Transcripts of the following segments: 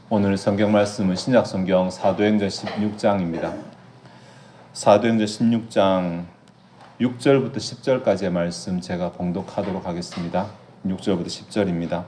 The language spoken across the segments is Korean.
오늘 성경 말씀은 신약성경 사도행전 16장입니다. 사도행전 16장 6절부터 10절까지의 말씀 제가 봉독하도록 하겠습니다. 6절부터 10절입니다.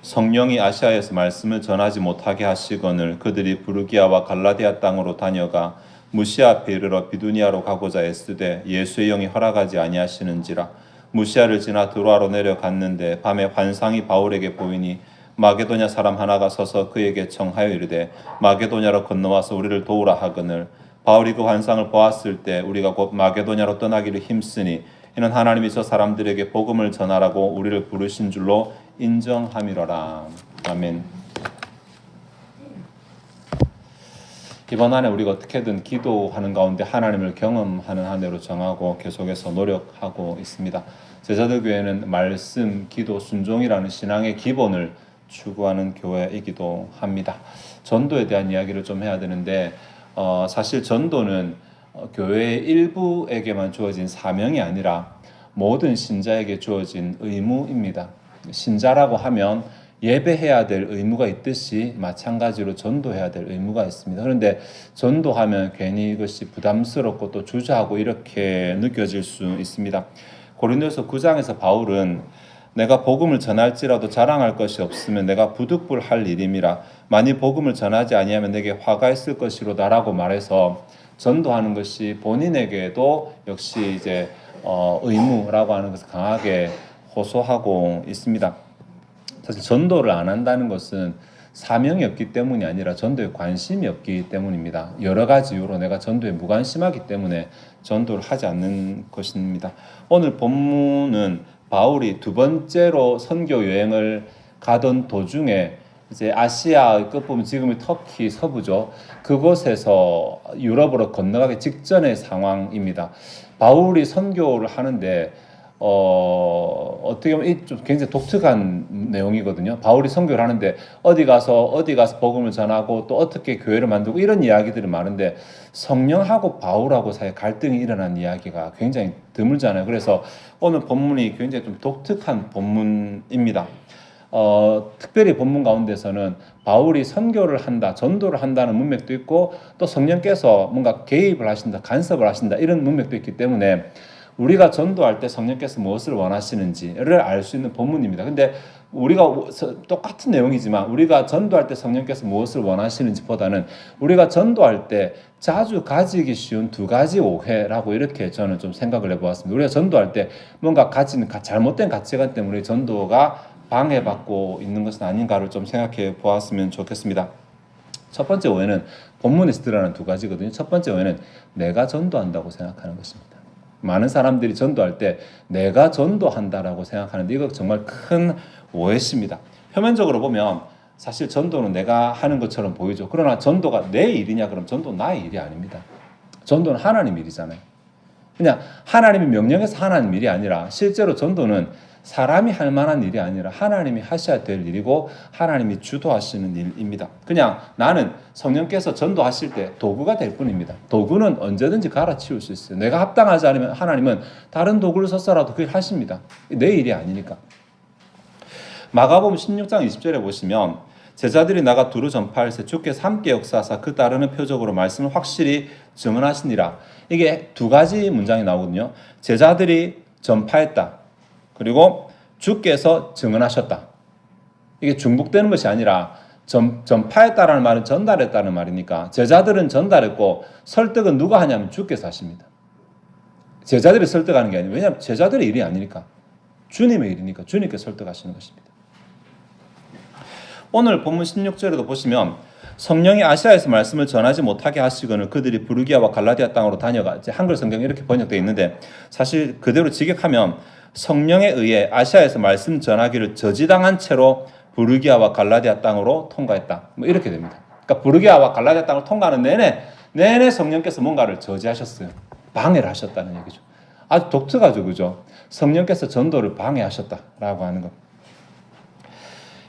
성령이 아시아에서 말씀을 전하지 못하게 하시거늘 그들이 부르기아와 갈라디아 땅으로 다녀가 무시아 앞에 이르러 비두니아로 가고자 애쓰되 예수의 영이 허락하지 아니하시는지라. 무시아를 지나 드로아로 내려갔는데 밤에 환상이 바울에게 보이니 마게도냐 사람 하나가 서서 그에게 청하여 이르되 마게도냐로 건너와서 우리를 도우라 하거늘 바울이 그 환상을 보았을 때 우리가 곧 마게도냐로 떠나기를 힘쓰니 이는 하나님이 저 사람들에게 복음을 전하라고 우리를 부르신 줄로 인정함이로라. 아멘. 이번 한 해 우리가 어떻게든 기도하는 가운데 하나님을 경험하는 한 해로 정하고 계속해서 노력하고 있습니다. 제자들 교회는 말씀, 기도, 순종이라는 신앙의 기본을 추구하는 교회이기도 합니다. 전도에 대한 이야기를 좀 해야 되는데 사실 전도는 교회의 일부에게만 주어진 사명이 아니라 모든 신자에게 주어진 의무입니다. 신자라고 하면 예배해야 될 의무가 있듯이 마찬가지로 전도해야 될 의무가 있습니다. 그런데 전도하면 괜히 이것이 부담스럽고 또 주저하고 이렇게 느껴질 수 있습니다. 고린도서 9장에서 바울은 내가 복음을 전할지라도 자랑할 것이 없으면 내가 부득불할 일임이라. 만일 복음을 전하지 아니하면 내게 화가 있을 것이로다라고 말해서 전도하는 것이 본인에게도 역시 이제 의무라고 하는 것을 강하게 호소하고 있습니다. 사실 전도를 안 한다는 것은 사명이 없기 때문이 아니라 전도에 관심이 없기 때문입니다. 여러 가지 이유로 내가 전도에 무관심하기 때문에 전도를 하지 않는 것입니다. 오늘 본문은 바울이 두 번째로 선교 여행을 가던 도중에 이제 아시아 끝부분 지금의 터키 서부죠. 그곳에서 유럽으로 건너가기 직전의 상황입니다. 바울이 선교를 하는데 어떻게 보면 좀 굉장히 독특한 내용이거든요. 바울이 선교를 하는데 어디 가서 복음을 전하고 또 어떻게 교회를 만들고 이런 이야기들이 많은데 성령하고 바울하고 사이에 갈등이 일어난 이야기가 굉장히 드물잖아요. 그래서 오늘 본문이 굉장히 좀 독특한 본문입니다. 특별히 본문 가운데서는 바울이 선교를 한다, 전도를 한다는 문맥도 있고 또 성령께서 뭔가 개입을 하신다, 간섭을 하신다 이런 문맥도 있기 때문에 우리가 전도할 때 성령께서 무엇을 원하시는지를 알 수 있는 본문입니다. 근데 우리가 똑같은 내용이지만 우리가 전도할 때 성령께서 무엇을 원하시는지보다는 우리가 전도할 때 자주 가지기 쉬운 두 가지 오해라고 이렇게 저는 좀 생각을 해보았습니다. 우리가 전도할 때 뭔가 가지는 잘못된 가치관 때문에 전도가 방해받고 있는 것은 아닌가를 좀 생각해 보았으면 좋겠습니다. 첫 번째 오해는 본문에서 드러나는 두 가지거든요. 첫 번째 오해는 내가 전도한다고 생각하는 것입니다. 많은 사람들이 전도할 때 내가 전도한다라고 생각하는데 이거 정말 큰 오해입니다. 표면적으로 보면 사실 전도는 내가 하는 것처럼 보이죠. 그러나 전도가 내 일이냐 그럼 전도 나의 일이 아닙니다. 전도는 하나님 일이잖아요. 그냥 하나님이 명령해서 하나님 일이 아니라 실제로 전도는 사람이 할 만한 일이 아니라 하나님이 하셔야 될 일이고 하나님이 주도하시는 일입니다. 그냥 나는 성령께서 전도하실 때 도구가 될 뿐입니다. 도구는 언제든지 갈아치울 수 있어요. 내가 합당하지 않으면 하나님은 다른 도구를 써서라도 그걸 하십니다. 내 일이 아니니까. 마가복음 16장 20절에 보시면 제자들이 나가 두루 전파할세 주께서 함께 역사하사 그 따르는 표적으로 말씀을 확실히 증언하시니라. 이게 두 가지 문장이 나오거든요. 제자들이 전파했다. 그리고 주께서 증언하셨다. 이게 중복되는 것이 아니라 전파했다라는 말은 전달했다는 말이니까 제자들은 전달했고 설득은 누가 하냐면 주께서 하십니다. 제자들이 설득하는 게 아니에요. 왜냐하면 제자들의 일이 아니니까. 주님의 일이니까 주님께서 설득하시는 것입니다. 오늘 본문 16절에도 보시면 성령이 아시아에서 말씀을 전하지 못하게 하시거늘 그들이 부르기아와 갈라디아 땅으로 다녀가 이제 한글 성경이 이렇게 번역되어 있는데 사실 그대로 직역하면 성령에 의해 아시아에서 말씀 전하기를 저지당한 채로 부르기아와 갈라디아 땅으로 통과했다. 뭐 이렇게 됩니다. 그러니까 부르기아와 갈라디아 땅을 통과하는 내내 성령께서 뭔가를 저지하셨어요. 방해를 하셨다는 얘기죠. 아주 독특하죠, 그죠? 성령께서 전도를 방해하셨다라고 하는 것.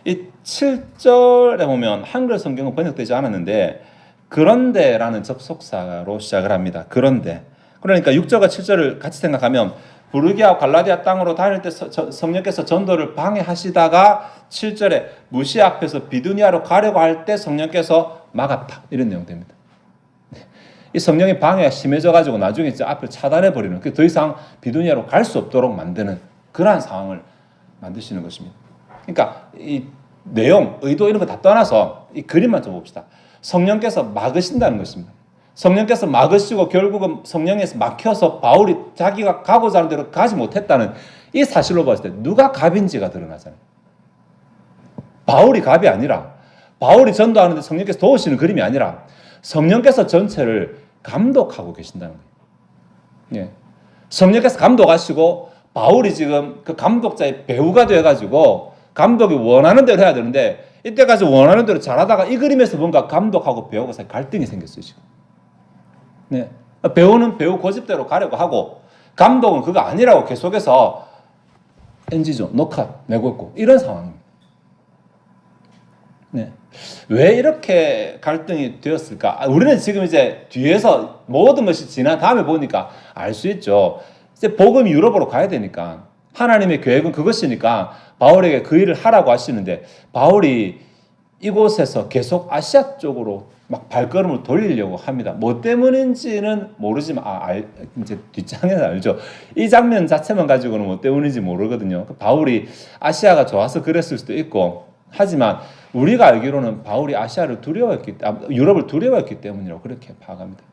이 7절에 보면 한글 성경은 번역되지 않았는데 그런데라는 접속사로 시작을 합니다. 그런데. 그러니까 6절과 7절을 같이 생각하면 부르기아 갈라디아 땅으로 다닐 때 성령께서 전도를 방해하시다가 7절에 무시아 앞에서 비두니아로 가려고 할 때 성령께서 막았다. 이런 내용 됩니다. 이 성령의 방해가 심해져가지고 나중에 이제 앞을 차단해버리는, 더 이상 비두니아로 갈 수 없도록 만드는 그러한 상황을 만드시는 것입니다. 그러니까 이 내용, 의도 이런 거 다 떠나서 이 그림만 좀 봅시다. 성령께서 막으신다는 것입니다. 성령께서 막으시고 결국은 성령에서 막혀서 바울이 자기가 가고자 하는 대로 가지 못했다는 이 사실로 봤을 때 누가 갑인지가 드러나잖아요. 바울이 갑이 아니라, 바울이 전도하는데 성령께서 도우시는 그림이 아니라 성령께서 전체를 감독하고 계신다는 거예요. 예. 성령께서 감독하시고 바울이 지금 그 감독자의 배우가 되어가지고 감독이 원하는 대로 해야 되는데 이때까지 원하는 대로 잘하다가 이 그림에서 뭔가 감독하고 배우가 사이 갈등이 생겼어요, 지금. 네. 배우는 배우 고집대로 가려고 하고 감독은 그거 아니라고 계속해서 NG죠, 녹화 내고 있고 이런 상황입니다. 네. 왜 이렇게 갈등이 되었을까? 우리는 지금 이제 뒤에서 모든 것이 지난 다음에 보니까 알 수 있죠. 이제 복음이 유럽으로 가야 되니까 하나님의 계획은 그것이니까 바울에게 그 일을 하라고 하시는데 바울이 이곳에서 계속 아시아 쪽으로 막 발걸음을 돌리려고 합니다. 뭐 때문인지는 모르지만 이제 뒷장에서 알죠. 이 장면 자체만 가지고는 뭐 때문인지 모르거든요. 바울이 아시아가 좋아서 그랬을 수도 있고, 하지만 우리가 알기로는 바울이 유럽을 두려워했기 때문이라고 그렇게 파악합니다.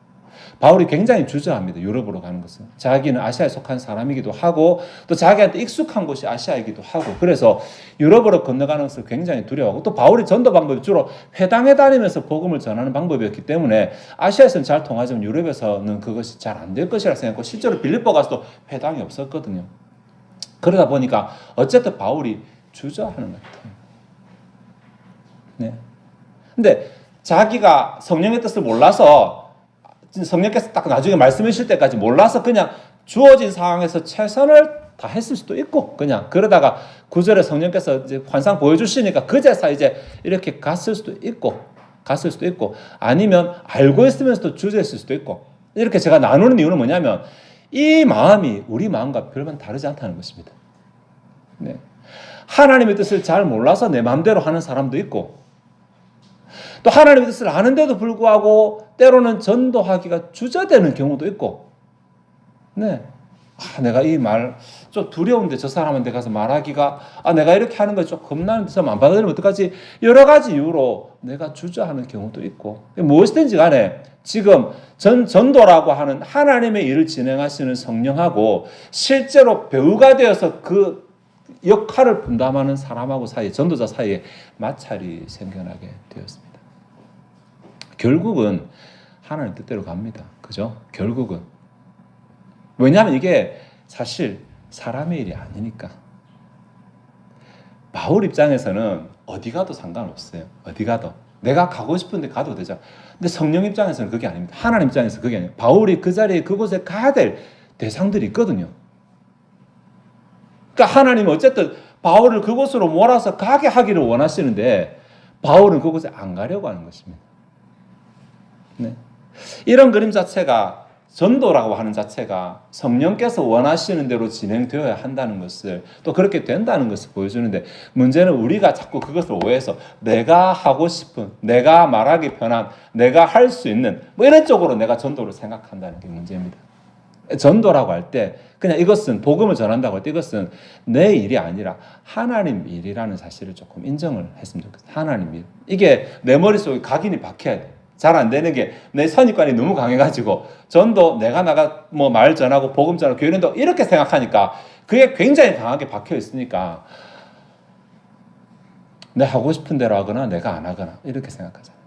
바울이 굉장히 주저합니다. 유럽으로 가는 것은. 자기는 아시아에 속한 사람이기도 하고 또 자기한테 익숙한 곳이 아시아이기도 하고, 그래서 유럽으로 건너가는 것을 굉장히 두려워하고, 또 바울이 전도 방법이 주로 회당에 다니면서 복음을 전하는 방법이었기 때문에 아시아에서는 잘 통하지만 유럽에서는 그것이 잘 안 될 것이라 생각하고, 실제로 빌립보 가서도 회당이 없었거든요. 그러다 보니까 어쨌든 바울이 주저하는 것 같아요. 네. 근데 자기가 성령의 뜻을 몰라서, 성령께서 딱 나중에 말씀해 주실 때까지 몰라서 그냥 주어진 상황에서 최선을 다했을 수도 있고, 그냥 그러다가 9절에 성령께서 이제 환상 보여주시니까 그제서 이제 이렇게 갔을 수도 있고, 아니면 알고 있으면서도 주저했을 수도 있고, 이렇게 제가 나누는 이유는 뭐냐면 이 마음이 우리 마음과 별반 다르지 않다는 것입니다. 네. 하나님의 뜻을 잘 몰라서 내 마음대로 하는 사람도 있고, 또 하나님의 뜻을 아는데도 불구하고 때로는 전도하기가 주저되는 경우도 있고, 네. 내가 이 말 좀 두려운데 저 사람한테 가서 말하기가, 내가 이렇게 하는 거 좀 겁나는데 좀 안 받아들이면 어떡하지? 여러 가지 이유로 내가 주저하는 경우도 있고, 무엇이든지 간에 지금 전도라고 하는 하나님의 일을 진행하시는 성령하고 실제로 배우가 되어서 그 역할을 분담하는 사람하고 사이에, 전도자 사이에 마찰이 생겨나게 되었습니다. 결국은 하나님 뜻대로 갑니다. 그죠? 결국은. 왜냐하면 이게 사실 사람의 일이 아니니까. 바울 입장에서는 어디 가도 상관없어요. 어디 가도. 내가 가고 싶은데 가도 되죠. 근데 성령 입장에서는 그게 아닙니다. 하나님 입장에서 그게 아니에요. 바울이 그 자리에 그곳에 가야 될 대상들이 있거든요. 그러니까 하나님은 어쨌든 바울을 그곳으로 몰아서 가게 하기를 원하시는데 바울은 그곳에 안 가려고 하는 것입니다. 네. 이런 그림 자체가, 전도라고 하는 자체가 성령께서 원하시는 대로 진행되어야 한다는 것을, 또 그렇게 된다는 것을 보여주는데, 문제는 우리가 자꾸 그것을 오해해서 내가 하고 싶은, 내가 말하기 편한, 내가 할 수 있는 뭐 이런 쪽으로 내가 전도를 생각한다는 게 문제입니다. 전도라고 할 때 그냥 이것은 복음을 전한다고 할 때 이것은 내 일이 아니라 하나님 일이라는 사실을 조금 인정을 했으면 좋겠어요. 하나님 일. 이게 내 머릿속에 각인이 박혀야 돼. 잘 안 되는 게 내 선입관이 너무 강해가지고 전도 내가 뭐 말 전하고 복음 전하고 교회 운동 이렇게 생각하니까 그게 굉장히 강하게 박혀 있으니까 내 하고 싶은 대로 하거나 내가 안 하거나 이렇게 생각하잖아요.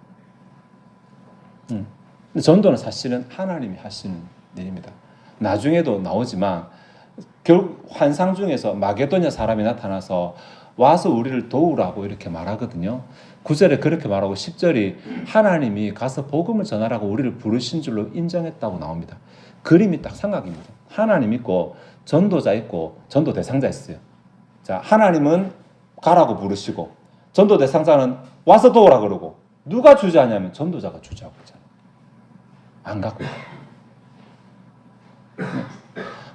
근데 전도는 사실은 하나님이 하시는 일입니다. 나중에도 나오지만 결국 환상 중에서 마게도냐 사람이 나타나서 와서 우리를 도우라고 이렇게 말하거든요. 9절에 그렇게 말하고 10절이 하나님이 가서 복음을 전하라고 우리를 부르신 줄로 인정했다고 나옵니다. 그림이 딱 삼각입니다. 하나님 있고 전도자 있고 전도 대상자 있어요. 자, 하나님은 가라고 부르시고 전도 대상자는 와서 도우라 그러고, 누가 주저하냐면 전도자가 주저하고 있잖아요. 안 갖고 있어요.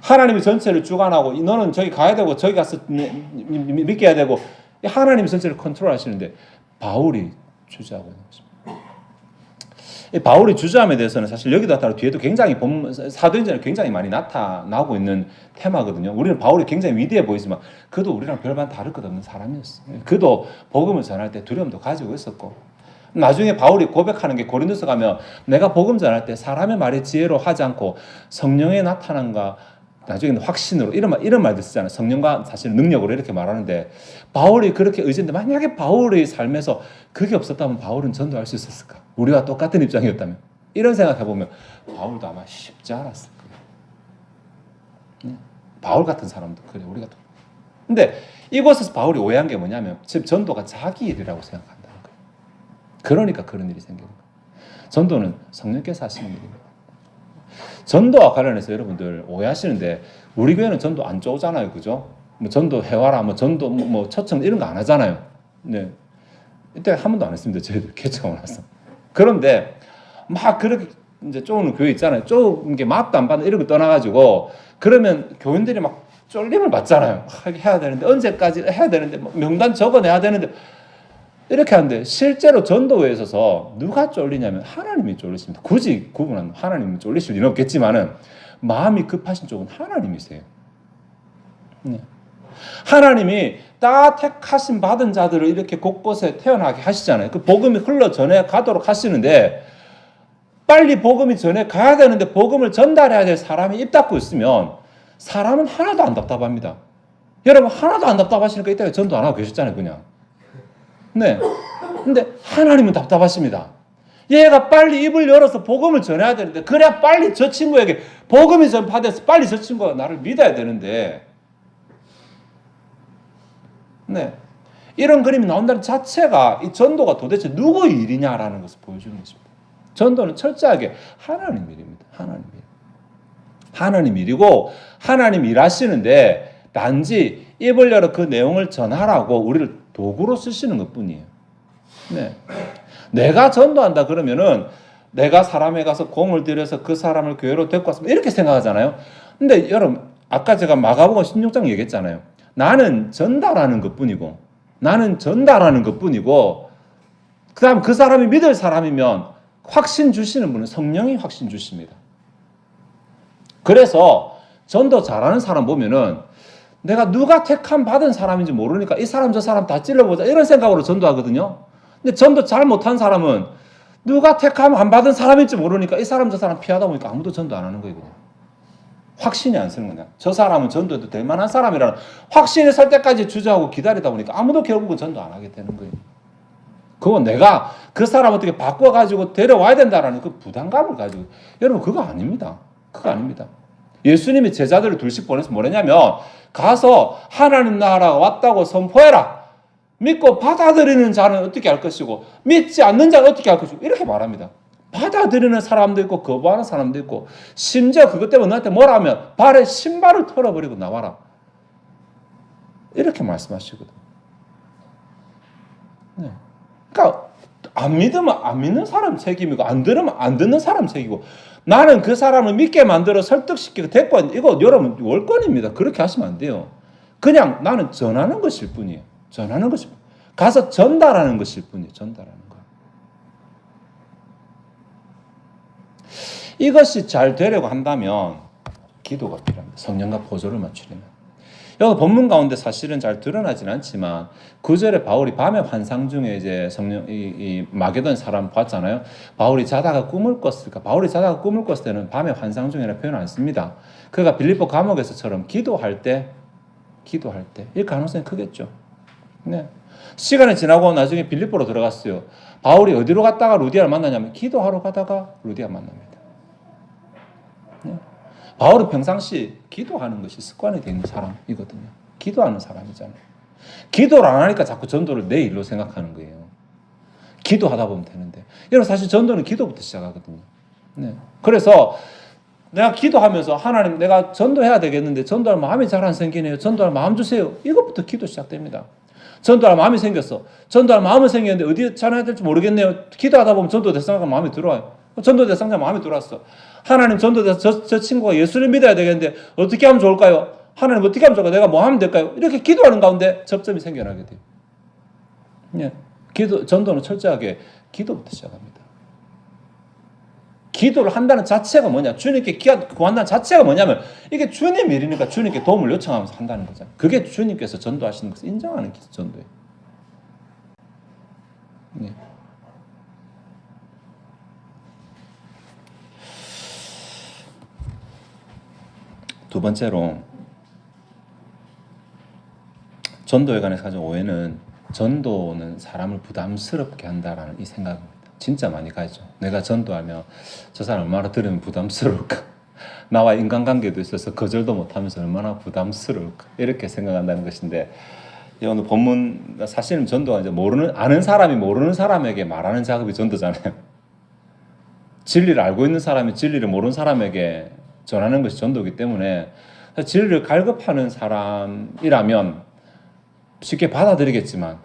하나님이 전체를 주관하고 너는 저기 가야 되고 저기 가서 믿게 해야 되고 하나님이 전체를 컨트롤하시는데 바울이 주저하고 있는 것입니다. 이 바울이 주저함에 대해서는 사실 여기도 따라 뒤에도 굉장히 사도행전에 굉장히 많이 나타나고 있는 테마거든요. 우리는 바울이 굉장히 위대해 보이지만 그도 우리랑 별반 다를 것 없는 사람이었어요. 그도 복음을 전할 때 두려움도 가지고 있었고 나중에 바울이 고백하는 게 고린도서 가면 내가 복음 전할 때 사람의 말의 지혜로 하지 않고 성령의 나타남과 나중에는 확신으로 이런 말도 쓰잖아요. 성령과 사실 능력으로 이렇게 말하는데 바울이 그렇게 의지했는데 만약에 바울의 삶에서 그게 없었다면 바울은 전도할 수 있었을까? 우리와 똑같은 입장이었다면 이런 생각해보면 바울도 아마 쉽지 않았을 거예요. 바울 같은 사람도 그래 우리가 또. 근데 이곳에서 바울이 오해한 게 뭐냐면 즉 전도가 자기 일이라고 생각한다는 거예요. 그러니까 그런 일이 생기는 거예요. 전도는 성령께서 하시는 일입니다. 전도와 관련해서 여러분들 오해하시는데 우리 교회는 전도 안 쪼잖아요, 그죠? 뭐 전도 해와라, 뭐 전도 뭐 초청 이런 거 안 하잖아요. 네, 이때 한 번도 안 했습니다. 저희들 개척하고 나서. 그런데 막 그렇게 이제 쪼는 교회 있잖아요. 쪼는 게 맛도 안 받는 이런 거 떠나가지고 그러면 교인들이 막 쫄림을 받잖아요. 해야 되는데 언제까지 해야 되는데 뭐 명단 적어내야 되는데. 이렇게 하는데 실제로 전도회에 있어서 누가 쫄리냐면 하나님이 쫄리십니다. 굳이 구분하면 하나님이 쫄리실 일은 없겠지만은 마음이 급하신 쪽은 하나님이세요. 네. 하나님이 다 택하신 받은 자들을 이렇게 곳곳에 태어나게 하시잖아요. 그 복음이 흘러 전해 가도록 하시는데 빨리 복음이 전해 가야 되는데 복음을 전달해야 될 사람이 입 닫고 있으면 사람은 하나도 안 답답합니다. 여러분 하나도 안 답답하시니까 이때가 전도 안 하고 계셨잖아요, 그냥. 네. 근데 하나님은 답답하십니다. 얘가 빨리 입을 열어서 복음을 전해야 되는데 그래야 빨리 저 친구에게 복음이 전파돼서 빨리 저 친구가 나를 믿어야 되는데 네. 이런 그림이 나온다는 자체가 이 전도가 도대체 누구의 일이냐라는 것을 보여주는 것입니다. 전도는 철저하게 하나님 일입니다. 하나님 일. 하나님 일이고 하나님 일하시는데 단지 입을 열어 그 내용을 전하라고 우리를 도구로 쓰시는 것뿐이에요. 네. 내가 전도한다 그러면은 내가 사람에 가서 공을 들여서 그 사람을 교회로 데리고 왔으면 이렇게 생각하잖아요. 근데 여러분 아까 제가 마가복음 16장 얘기했잖아요. 나는 전달하는 것뿐이고 그다음 그 사람이 믿을 사람이면 확신 주시는 분은 성령이 확신 주십니다. 그래서 전도 잘하는 사람 보면은 내가 누가 택함 받은 사람인지 모르니까 이 사람 저 사람 다 찔러보자 이런 생각으로 전도하거든요. 근데 전도 잘 못한 사람은 누가 택함 안 받은 사람인지 모르니까 이 사람 저 사람 피하다 보니까 아무도 전도 안 하는 거예요. 그냥. 확신이 안 서는 거냐. 저 사람은 전도해도 될 만한 사람이라는 확신이 설 때까지 주저하고 기다리다 보니까 아무도 결국은 전도 안 하게 되는 거예요. 그건 내가 그 사람 어떻게 바꿔가지고 데려와야 된다라는 그 부담감을 가지고 여러분 그거 아닙니다. 그거 아닙니다. 예수님이 제자들을 둘씩 보내서 뭐냐면 가서 하나님 나라가 왔다고 선포해라. 믿고 받아들이는 자는 어떻게 할 것이고 믿지 않는 자는 어떻게 할 것이고 이렇게 말합니다. 받아들이는 사람도 있고 거부하는 사람도 있고 심지어 그것 때문에 너한테 뭐라 하면 발에 신발을 털어버리고 나와라. 이렇게 말씀하시거든요. 네. 그러니까 안 믿으면 안 믿는 사람 책임이고 안 들으면 안 듣는 사람 책임이고 나는 그 사람을 믿게 만들어 설득시키고 데리고 왔는데 이거 여러분 월권입니다. 그렇게 하시면 안 돼요. 그냥 나는 전하는 것일 뿐이에요. 전하는 것일 뿐이에요. 가서 전달하는 것일 뿐이에요. 전달하는 거. 이것이 잘 되려고 한다면 기도가 필요합니다. 성령과 보조를 맞추려면. 여기 본문 가운데 사실은 잘 드러나진 않지만 9절에 바울이 밤의 환상 중에 이제 이 마게돈 사람 봤잖아요. 바울이 자다가 꿈을 꿨을까? 바울이 자다가 꿈을 꿨을 때는 밤의 환상 중이라는 표현 안 씁니다. 그가 빌립보 감옥에서처럼 기도할 때 이 가능성이 크겠죠. 네. 시간이 지나고 나중에 빌립보로 들어갔어요. 바울이 어디로 갔다가 루디아를 만나냐면 기도하러 가다가 루디아 만납니다. 네. 바울은 평상시 기도하는 것이 습관이 되는 사람이거든요. 기도하는 사람이잖아요. 기도를 안 하니까 자꾸 전도를 내 일로 생각하는 거예요. 기도하다 보면 되는데. 여러분 사실 전도는 기도부터 시작하거든요. 네. 그래서 내가 기도하면서 하나님 내가 전도해야 되겠는데 전도할 마음이 잘 안 생기네요. 전도할 마음 주세요. 이것부터 기도 시작됩니다. 전도할 마음이 생겼어. 전도할 마음은 생겼는데 어디에 전해야 될지 모르겠네요. 기도하다 보면 전도 대상자가 마음에 들어와요. 전도 대상자 마음에 들어왔어. 하나님 전도돼서 저 친구가 예수를 믿어야 되겠는데 어떻게 하면 좋을까요? 하나님 어떻게 하면 좋을까요? 내가 뭐 하면 될까요? 이렇게 기도하는 가운데 접점이 생겨나게 돼요. 예. 전도는 철저하게 기도부터 시작합니다. 기도를 한다는 자체가 뭐냐? 주님께 구한다는 자체가 뭐냐면 이게 주님 일이니까 주님께 도움을 요청하면서 한다는 거잖아요. 그게 주님께서 전도하시는 것을 인정하는 게 전도예요. 네. 두 번째로 전도에 관해서 가진 오해는 전도는 사람을 부담스럽게 한다라는 이 생각입니다. 진짜 많이 가죠. 내가 전도하면 저 사람 얼마나 들으면 부담스러울까? 나와 인간관계도 있어서 거절도 못하면서 얼마나 부담스러울까? 이렇게 생각한다는 것인데 오늘 본문 사실은 전도가 이제 아는 사람이 모르는 사람에게 말하는 작업이 전도잖아요. 진리를 알고 있는 사람이 진리를 모르는 사람에게 전하는 것이 전도이기 때문에 진리를 갈급하는 사람이라면 쉽게 받아들이겠지만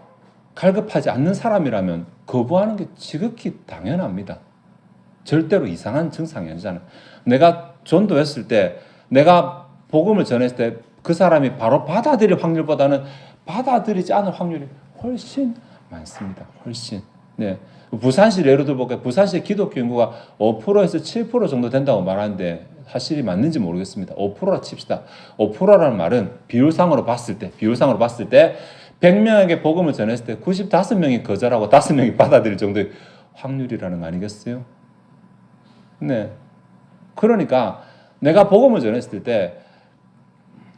갈급하지 않는 사람이라면 거부하는 게 지극히 당연합니다. 절대로 이상한 증상이 아니잖아요. 내가 전도했을 때, 내가 복음을 전했을 때 그 사람이 바로 받아들일 확률보다는 받아들이지 않을 확률이 훨씬 많습니다. 훨씬. 네. 부산시 예로 들어볼까요? 부산시 기독교 인구가 5%에서 7% 정도 된다고 말하는데 사실이 맞는지 모르겠습니다. 5%라 칩시다. 5%라는 말은 비율상으로 봤을 때 100명에게 복음을 전했을 때 95명이 거절하고 5명이 받아들일 정도의 확률이라는 거 아니겠어요? 네. 그러니까 내가 복음을 전했을 때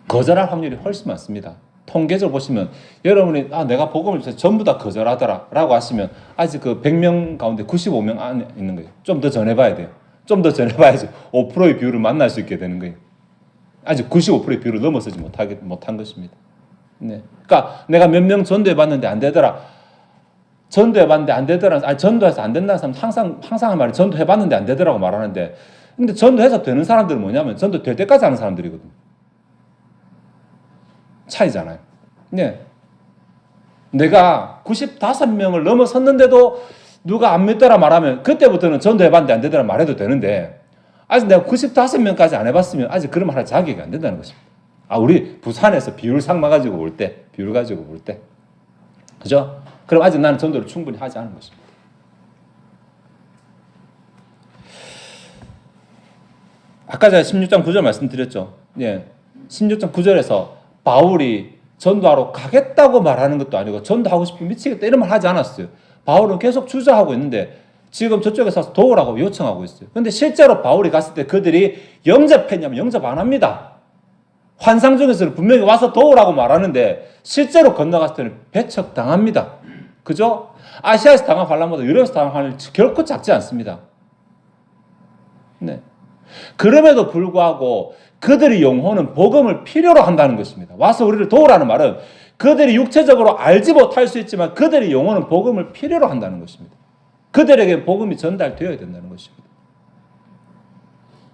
거절할 확률이 훨씬 많습니다. 통계적으로 보시면 여러분이 내가 복음을 전해서 전부 다 거절하더라 라고 하시면 아직 그 100명 가운데 95명 안에 있는 거예요. 좀 더 전해봐야 돼요. 좀 더 전해봐야지 5%의 비율을 만날 수 있게 되는 거예요. 아직 95%의 비율을 넘어서지 못한 것입니다. 네. 그러니까 내가 몇 명 전도해봤는데 안 되더라. 전도해봤는데 안 되더라. 전도해서 안 된다는 사람 항상 한 말이 전도해봤는데 안 되더라고 말하는데 근데 전도해서 되는 사람들은 뭐냐면 전도 될 때까지 하는 사람들이거든요. 차이잖아요. 네. 내가 95명을 넘어섰는데도 누가 안 믿더라 말하면 그때부터는 전도해봤는데 안 되더라 말해도 되는데 아직 내가 95명까지 안 해봤으면 아직 그런 말 할 자격이 안 된다는 것입니다. 우리 부산에서 비율상 가지고 볼 때, 비율 가지고 볼 때. 그죠? 그럼 아직 나는 전도를 충분히 하지 않은 것입니다. 아까 제가 16장 9절 말씀드렸죠. 예. 16장 9절에서 바울이 전도하러 가겠다고 말하는 것도 아니고 전도하고 싶으면 미치겠다 이런 말 하지 않았어요. 바울은 계속 주저하고 있는데 지금 저쪽에서 도우라고 요청하고 있어요. 근데 실제로 바울이 갔을 때 그들이 영접했냐면 영접 안 합니다. 환상 중에서는 분명히 와서 도우라고 말하는데 실제로 건너갔을 때는 배척당합니다. 그죠? 아시아에서 당한 환란보다 유럽에서 당한 환란이 결코 작지 않습니다. 네. 그럼에도 불구하고 그들의 영혼은 복음을 필요로 한다는 것입니다. 와서 우리를 도우라는 말은 그들이 육체적으로 알지 못할 수 있지만 그들의 영혼은 복음을 필요로 한다는 것입니다. 그들에게 복음이 전달되어야 된다는 것입니다.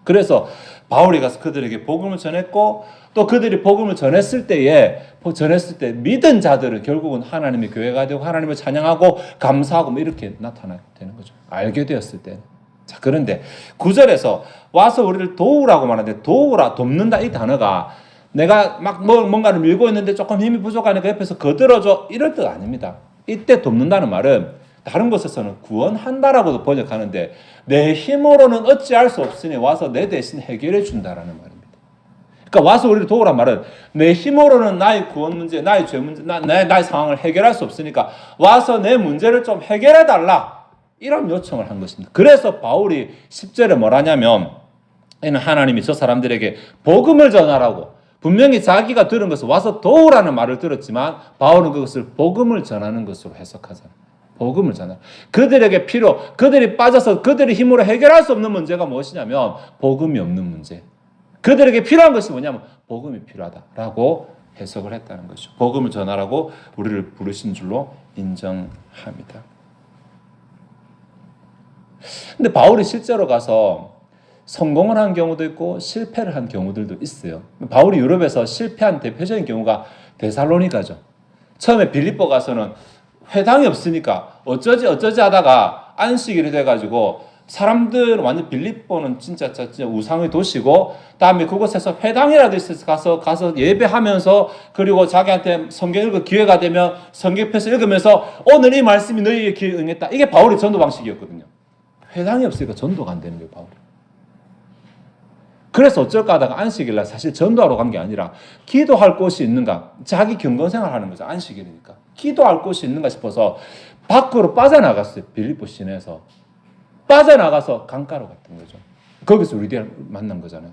그래서 바울이 가서 그들에게 복음을 전했고 또 그들이 복음을 전했을 때 믿은 자들은 결국은 하나님의 교회가 되고 하나님을 찬양하고 감사하고 이렇게 나타나게 되는 거죠. 알게 되었을 때. 자, 그런데 9절에서 와서 우리를 도우라고 말하는데 도우라, 돕는다 이 단어가 내가 막 뭔가를 밀고 있는데 조금 힘이 부족하니까 옆에서 거들어줘 이럴 뜻 아닙니다. 이때 돕는다는 말은 다른 곳에서는 구원한다라고도 번역하는데 내 힘으로는 어찌할 수 없으니 와서 내 대신 해결해 준다라는 말입니다. 그러니까 와서 우리를 도우란 말은 내 힘으로는 나의 구원 문제, 나의 죄 문제, 나의 상황을 해결할 수 없으니까 와서 내 문제를 좀 해결해 달라. 이런 요청을 한 것입니다. 그래서 바울이 10절에 뭐라냐면 이는 하나님이 저 사람들에게 복음을 전하라고 분명히 자기가 들은 것을 와서 도우라는 말을 들었지만 바울은 그것을 복음을 전하는 것으로 해석하잖아요. 복음을 전하라. 그들이 빠져서 그들의 힘으로 해결할 수 없는 문제가 무엇이냐면 복음이 없는 문제. 그들에게 필요한 것이 뭐냐면 복음이 필요하다라고 해석을 했다는 것이죠. 복음을 전하라고 우리를 부르신 줄로 인정합니다. 근데 바울이 실제로 가서 성공을 한 경우도 있고 실패를 한 경우들도 있어요. 바울이 유럽에서 실패한 대표적인 경우가 데살로니가죠. 처음에 빌립보 가서는 회당이 없으니까 어쩌지 하다가 안식일이 돼가지고 사람들은 완전 빌립보는 진짜 우상의 도시고, 다음에 그곳에서 회당이라도 있어서 가서 예배하면서, 그리고 자기한테 성경 읽을 기회가 되면 성경 펴서 읽으면서 오늘 이 말씀이 너희에게 귀에 응했다. 이게 바울의 전도 방식이었거든요. 회당이 없으니까 전도가 안 되는 거예요, 바울이. 그래서 어쩔까 하다가 안식일날 사실 전도하러 간 게 아니라 기도할 곳이 있는가, 자기 경건생활 하는 거죠. 안식일이니까 기도할 곳이 있는가 싶어서 밖으로 빠져나갔어요. 빌립보 시내에서 빠져나가서 강가로 갔던 거죠. 거기서 루디아를 만난 거잖아요.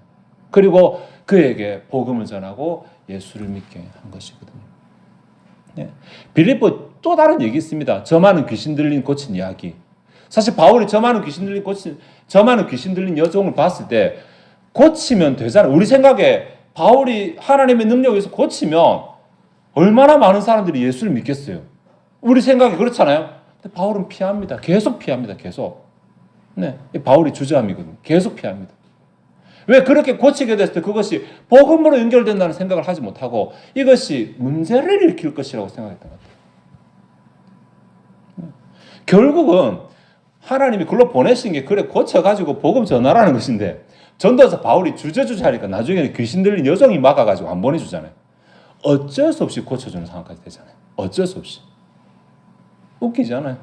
그리고 그에게 복음을 전하고 예수를 믿게 한 것이거든요. 네. 빌립보 또 다른 얘기 있습니다. 저 많은 귀신 들린 고친 이야기. 사실 바울이 저 많은 귀신 들린 여종을 봤을 때 고치면 되잖아요. 우리 생각에 바울이 하나님의 능력에서 고치면 얼마나 많은 사람들이 예수를 믿겠어요. 우리 생각에 그렇잖아요. 근데 바울은 피합니다. 계속 피합니다. 계속. 네, 바울이 주저함이거든요. 계속 피합니다. 왜 그렇게 고치게 됐을 때 그것이 복음으로 연결된다는 생각을 하지 못하고 이것이 문제를 일으킬 것이라고 생각했던 것 같아요. 결국은 하나님이 글로 보내신 게 그래 고쳐가지고 복음 전하라는 것인데, 전도서 바울이 주저주저하니까 나중에는 귀신 들린 여종이 막아가지고 안 보내주잖아요. 어쩔 수 없이 고쳐주는 상황까지 되잖아요. 어쩔 수 없이. 웃기지 않아요?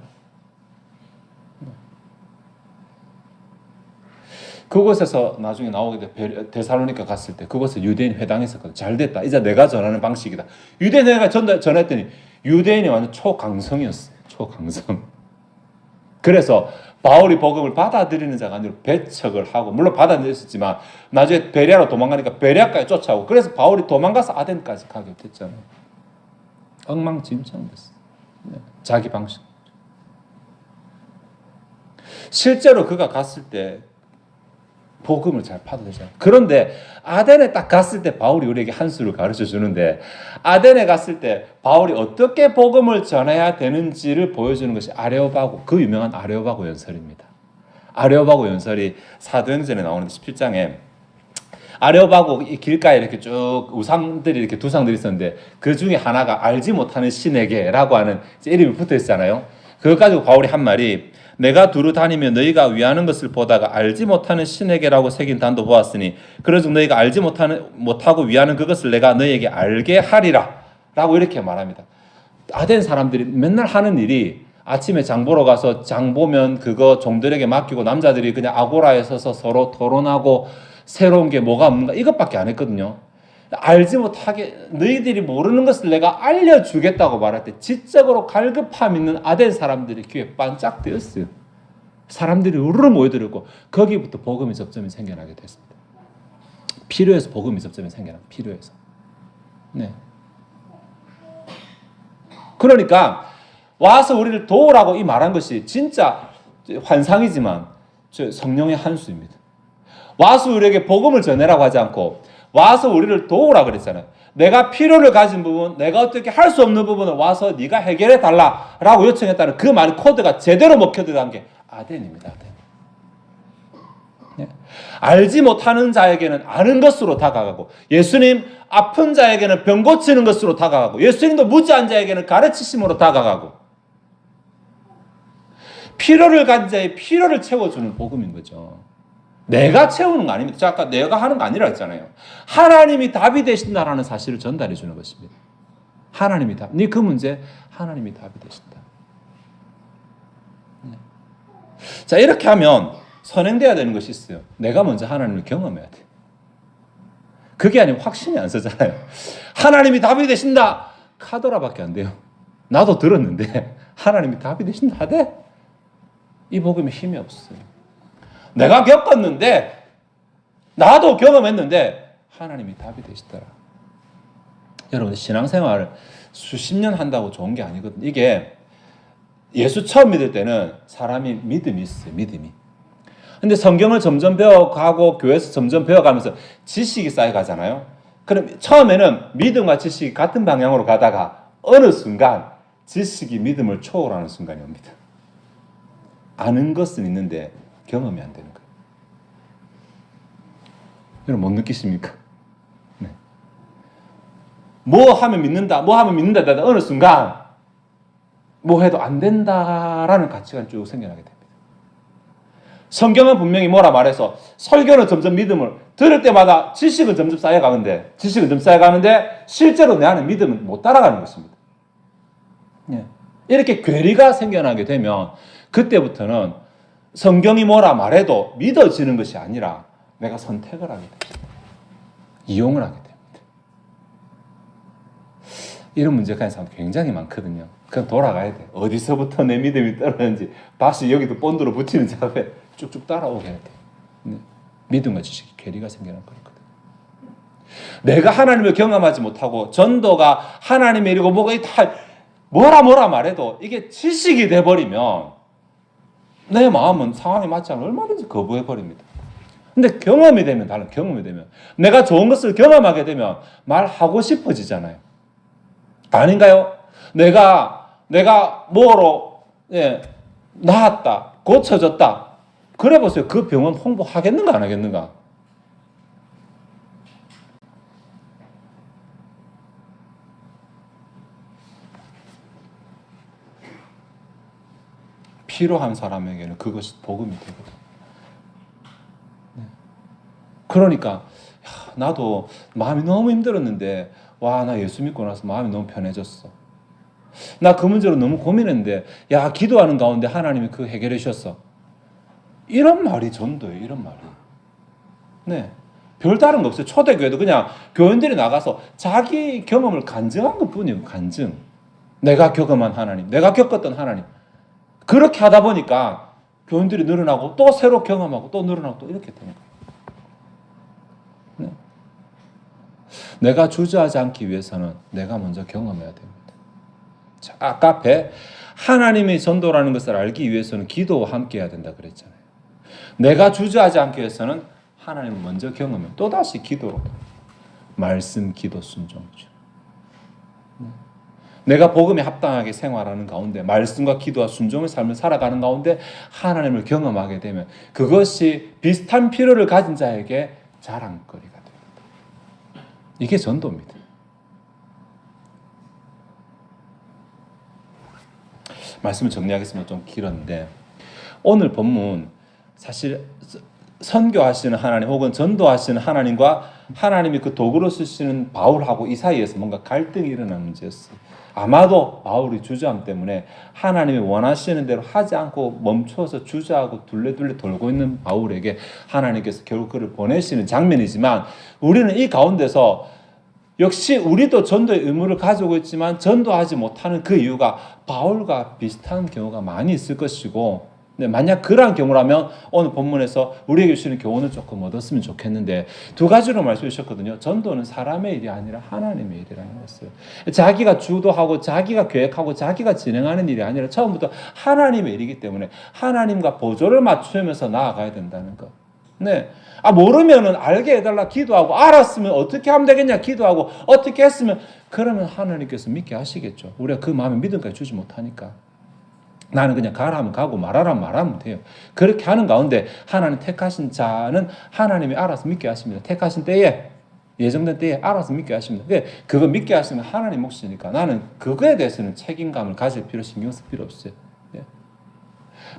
그곳에서 나중에 나오게 돼 데살로니가 갔을 때 그곳에 유대인 회당이 있었거든. 잘 됐다. 이제 내가 전하는 방식이다. 유대인 회당에 전했더니 유대인이 완전 초강성이었어요. 초강성. 그래서 바울이 복음을 받아들이는 자가 아니라 배척을 하고, 물론 받아들였지만 나중에 베레아로 도망가니까 베레아까지 쫓아오고, 그래서 바울이 도망가서 아덴까지 가게 됐잖아요. 엉망진창 됐어요. 네. 자기 방식. 실제로 그가 갔을 때 복음을 잘 받아들였잖아요. 그런데 아덴에 딱 갔을 때 바울이 우리에게 한 수를 가르쳐 주는데, 아덴에 갔을 때 바울이 어떻게 복음을 전해야 되는지를 보여주는 것이 아레오바고, 그 유명한 아레오바고 연설입니다. 아레오바고 연설이 사도행전에 나오는데 17장에 아레오바고 길가에 이렇게 쭉 우상들이 이렇게 두상들이 있었는데 그 중에 하나가 알지 못하는 신에게라고 하는 이름이 붙어 있잖아요. 그거 가지고 바울이 한 말이, 내가 두루 다니며 너희가 위하는 것을 보다가 알지 못하는 신에게라고 새긴 단도 보았으니 그러즉 너희가 알지 못하고 위하는 그것을 내가 너희에게 알게 하리라 라고 이렇게 말합니다. 아덴 사람들이 맨날 하는 일이 아침에 장 보러 가서 장 보면 그거 종들에게 맡기고 남자들이 그냥 아고라에 서서 서로 토론하고 새로운 게 뭐가 없는가 이것밖에 안 했거든요. 알지 못하게 너희들이 모르는 것을 내가 알려주겠다고 말할 때 지적으로 갈급함 있는 아덴 사람들이 귀에 반짝 뜨였어요. 사람들이 우르르 모여들었고 거기부터 복음의 접점이 생겨나게 됐습니다. 필요해서 복음의 접점이 생겨나고 필요해서. 네. 그러니까 와서 우리를 도우라고 이 말한 것이 진짜 환상이지만 성령의 한수입니다. 와서 우리에게 복음을 전해라고 하지 않고 와서 우리를 도우라 그랬잖아요. 내가 필요를 가진 부분, 내가 어떻게 할 수 없는 부분을 와서 네가 해결해 달라라고 요청했다는 그 말의 코드가 제대로 먹혀들어간 게 아덴입니다. 아덴. 네. 알지 못하는 자에게는 아는 것으로 다가가고, 예수님 아픈 자에게는 병 고치는 것으로 다가가고, 예수님도 무지한 자에게는 가르치심으로 다가가고, 필요를 가진 자의 필요를 채워주는 복음인 거죠. 내가 채우는 거 아닙니다. 자, 아까 내가 하는 거 아니라 했잖아요. 하나님이 답이 되신다라는 사실을 전달해 주는 것입니다. 하나님이 답. 네 그 문제 하나님이 답이 되신다. 네. 자, 이렇게 하면 선행돼야 되는 것이 있어요. 내가 먼저 하나님을 경험해야 돼. 그게 아니면 확신이 안 서잖아요. 하나님이 답이 되신다. 카더라밖에 안 돼요. 나도 들었는데 하나님이 답이 되신다 하대? 이 복음에 힘이 없어요. 내가 겪었는데 나도 경험했는데 하나님이 답이 되시더라. 여러분 신앙생활을 수십 년 한다고 좋은 게 아니거든요. 이게 예수 처음 믿을 때는 사람이 믿음이 있어요. 믿음이. 근데 성경을 점점 배워가고 교회에서 점점 배워가면서 지식이 쌓여가잖아요. 그럼 처음에는 믿음과 지식이 같은 방향으로 가다가 어느 순간 지식이 믿음을 초월하는 순간이 옵니다. 아는 것은 있는데 경험이 안 되는 거예요. 여러분 못 느끼십니까? 네. 뭐 하면 믿는다, 어느 순간 뭐 해도 안 된다라는 가치관이 쭉 생겨나게 됩니다. 성경은 분명히 뭐라 말해서 설교는 점점 믿음을 들을 때마다 지식은 점점 쌓여가는데 실제로 내 안에 믿음은 못 따라가는 것입니다. 예. 이렇게 괴리가 생겨나게 되면 그때부터는 성경이 뭐라 말해도 믿어지는 것이 아니라 내가 선택을 하게 됩니다. 이용을 하게 됩니다. 이런 문제가 있는 사람 굉장히 많거든요. 그럼 돌아가야 돼. 어디서부터 내 믿음이 떨어졌는지 다시 여기도 본드로 붙이는 작업에 쭉쭉 따라오게 해야 돼. 네. 믿음과 지식이 괴리가 생겨난 거거든. 내가 하나님을 경험하지 못하고 전도가 하나님의 일이고 뭐가 다 뭐라 말해도 이게 지식이 돼버리면 내 마음은 상황에 맞지 않으면 얼마든지 거부해버립니다. 근데 경험이 되면 달라. 경험이 되면 내가 좋은 것을 경험하게 되면 말하고 싶어지잖아요. 아닌가요? 내가 뭐로 나았다, 고쳐졌다. 그래 보세요. 그 병원 홍보하겠는가 안 하겠는가? 필요한 사람에게는 그것이 복음이 되거든. 그러니까 나도 마음이 너무 힘들었는데 와, 나 예수 믿고 나서 마음이 너무 편해졌어. 나 그 문제로 너무 고민했는데 야, 기도하는 가운데 하나님이 그 해결해 주셨어. 이런 말이 전도예요. 이런 말이. 네. 별다른 거 없어요. 초대교회도 그냥 교인들이 나가서 자기 경험을 간증한 것뿐이에요. 간증. 내가 경험한 하나님, 내가 겪었던 하나님. 그렇게 하다 보니까 교인들이 늘어나고 또 새로 경험하고 또 늘어나고 또 이렇게 되는 거예요. 네. 내가 주저하지 않기 위해서는 내가 먼저 경험해야 됩니다. 자, 아까 앞에 하나님의 전도라는 것을 알기 위해서는 기도와 함께 해야 된다 그랬잖아요. 내가 주저하지 않기 위해서는 하나님을 먼저 경험해. 또다시 기도로. 말씀, 기도, 순종이죠. 내가 복음에 합당하게 생활하는 가운데 말씀과 기도와 순종의 삶을 살아가는 가운데 하나님을 경험하게 되면 그것이 비슷한 필요를 가진 자에게 자랑거리가 됩니다. 이게 전도입니다. 말씀을 정리하겠습니다. 좀 길었는데 오늘 본문 사실 선교하시는 하나님 혹은 전도하시는 하나님과 하나님이 그 도구로 쓰시는 바울하고 이 사이에서 뭔가 갈등이 일어나는 문제였어요. 아마도 바울이 주저함 때문에 하나님이 원하시는 대로 하지 않고 멈춰서 주저하고 둘레둘레 돌고 있는 바울에게 하나님께서 결국 그를 보내시는 장면이지만 우리는 이 가운데서 역시 우리도 전도의 의무를 가지고 있지만 전도하지 못하는 그 이유가 바울과 비슷한 경우가 많이 있을 것이고 만약 그러한 경우라면 오늘 본문에서 우리에게 주시는 교훈을 조금 얻었으면 좋겠는데 두 가지로 말씀해 주셨거든요. 전도는 사람의 일이 아니라 하나님의 일이라는 것을. 자기가 주도하고 자기가 계획하고 자기가 진행하는 일이 아니라 처음부터 하나님의 일이기 때문에 하나님과 보조를 맞추면서 나아가야 된다는 것. 네. 모르면은 알게 해달라 기도하고 알았으면 어떻게 하면 되겠냐 기도하고 어떻게 했으면 그러면 하나님께서 믿게 하시겠죠. 우리가 그 마음에 믿음까지 주지 못하니까. 나는 그냥 가라 하면 가고 말하라 말하면 돼요. 그렇게 하는 가운데 하나님 택하신 자는 하나님이 알아서 믿게 하십니다. 택하신 때에 예정된 때에 알아서 믿게 하십니다. 그거 믿게 하시는 하나님 몫이니까 나는 그거에 대해서는 책임감을 가질 필요 신경 쓸 필요 없어요.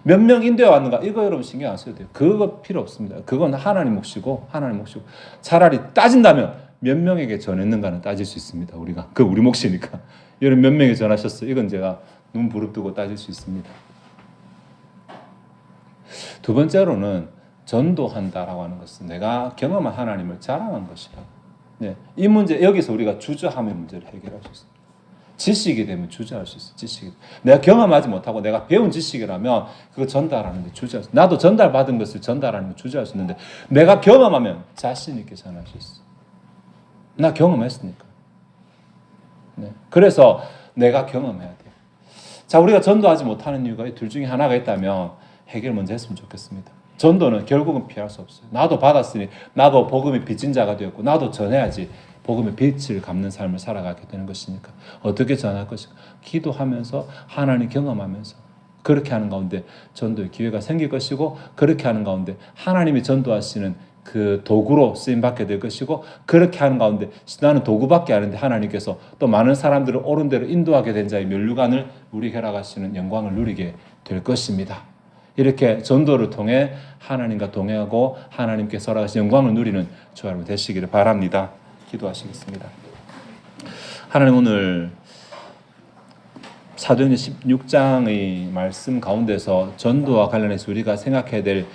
몇 명 인도해 왔는가 이거 여러분 신경 안 써도 돼요. 그거 필요 없습니다. 그건 하나님 몫이고 차라리 따진다면 몇 명에게 전했는가는 따질 수 있습니다. 우리가 그 우리 몫이니까 여러분 몇 명에 전하셨어요? 이건 제가 눈 부릅뜨고 따질 수 있습니다. 두 번째로는 전도한다라고 하는 것은 내가 경험한 하나님을 자랑한 것이다. 네, 이 문제 여기서 우리가 주저함의 문제를 해결할 수 있습니다. 지식이 되면 주저할 수 있어요. 지식이. 내가 경험하지 못하고 내가 배운 지식이라면 그거 전달하는데 주저할 수 있어요. 나도 전달받은 것을 전달하는 거 주저할 수 있는데 내가 경험하면 자신 있게 전할 수 있어요. 나 경험했으니까. 네, 그래서 내가 경험해야 돼요. 자, 우리가 전도하지 못하는 이유가 이 둘 중에 하나가 있다면 해결 먼저 했으면 좋겠습니다. 전도는 결국은 피할 수 없어요. 나도 받았으니 나도 복음의 빚진 자가 되었고 나도 전해야지 복음의 빛을 갚는 삶을 살아가게 되는 것이니까 어떻게 전할 것인가? 기도하면서 하나님 경험하면서 그렇게 하는 가운데 전도의 기회가 생길 것이고 그렇게 하는 가운데 하나님이 전도하시는 그 도구로 쓰임받게 될 것이고 그렇게 하는 가운데 나는 도구밖에 아닌데 하나님께서 또 많은 사람들을 옳은 대로 인도하게 된 자의 면류관을 우리 허락하시는 영광을 누리게 될 것입니다. 이렇게 전도를 통해 하나님과 동행하고 하나님께서 허락하신 영광을 누리는 저와 여러분 되시기를 바랍니다. 기도하시겠습니다. 하나님, 오늘 사도행전 16장의 말씀 가운데서 전도와 관련해서 우리가 생각해야 될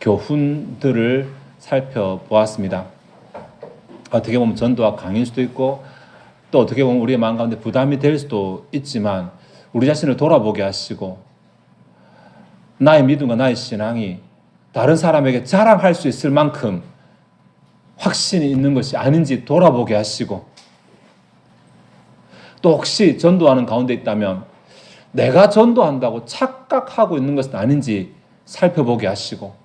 교훈들을 살펴보았습니다. 어떻게 보면 전도가 강일 수도 있고 또 어떻게 보면 우리의 마음 가운데 부담이 될 수도 있지만 우리 자신을 돌아보게 하시고 나의 믿음과 나의 신앙이 다른 사람에게 자랑할 수 있을 만큼 확신이 있는 것이 아닌지 돌아보게 하시고, 또 혹시 전도하는 가운데 있다면 내가 전도한다고 착각하고 있는 것은 아닌지 살펴보게 하시고,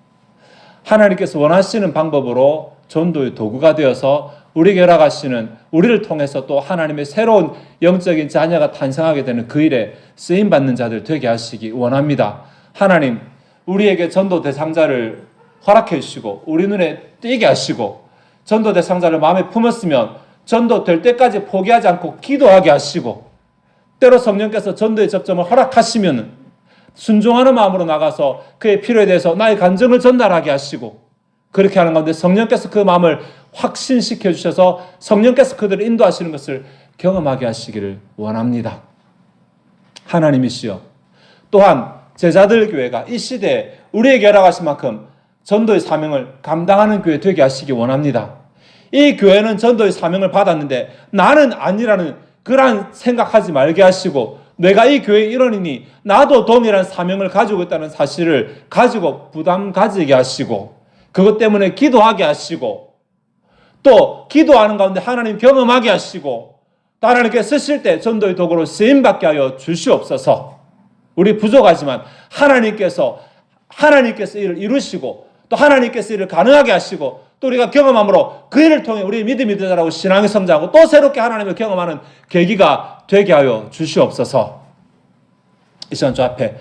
하나님께서 원하시는 방법으로 전도의 도구가 되어서 우리에게 허락하시는, 우리를 통해서 또 하나님의 새로운 영적인 자녀가 탄생하게 되는 그 일에 쓰임받는 자들 되게 하시기 원합니다. 하나님, 우리에게 전도 대상자를 허락해 주시고 우리 눈에 띄게 하시고, 전도 대상자를 마음에 품었으면 전도 될 때까지 포기하지 않고 기도하게 하시고, 때로 성령께서 전도의 접점을 허락하시면 순종하는 마음으로 나가서 그의 필요에 대해서 나의 감정을 전달하게 하시고, 그렇게 하는 가운데 성령께서 그 마음을 확신시켜 주셔서 성령께서 그들을 인도하시는 것을 경험하게 하시기를 원합니다. 하나님이시여, 또한 제자들 교회가 이 시대에 우리에게 허락하신 만큼 전도의 사명을 감당하는 교회 되게 하시기 원합니다. 이 교회는 전도의 사명을 받았는데 나는 아니라는 그러한 생각하지 말게 하시고, 내가 이 교회의 일원이니 나도 동일한 사명을 가지고 있다는 사실을 가지고 부담 가지게 하시고, 그것 때문에 기도하게 하시고, 또 기도하는 가운데 하나님 경험하게 하시고, 또 하나님께 쓰실 때 전도의 도구로 쓰임받게 하여 주시옵소서. 우리 부족하지만 하나님께서 이를 이루시고 또 하나님께서 이를 가능하게 하시고, 또 우리가 경험함으로 그 일을 통해 우리의 믿음이 되자라고 신앙이 성장하고 또 새롭게 하나님을 경험하는 계기가 되게 하여 주시옵소서. 이 시간 주 앞에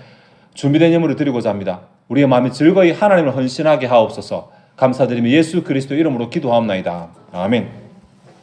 준비된 예물을 드리고자 합니다. 우리의 마음이 즐거이 하나님을 헌신하게 하옵소서. 감사드리며 예수 그리스도 이름으로 기도하옵나이다. 아멘.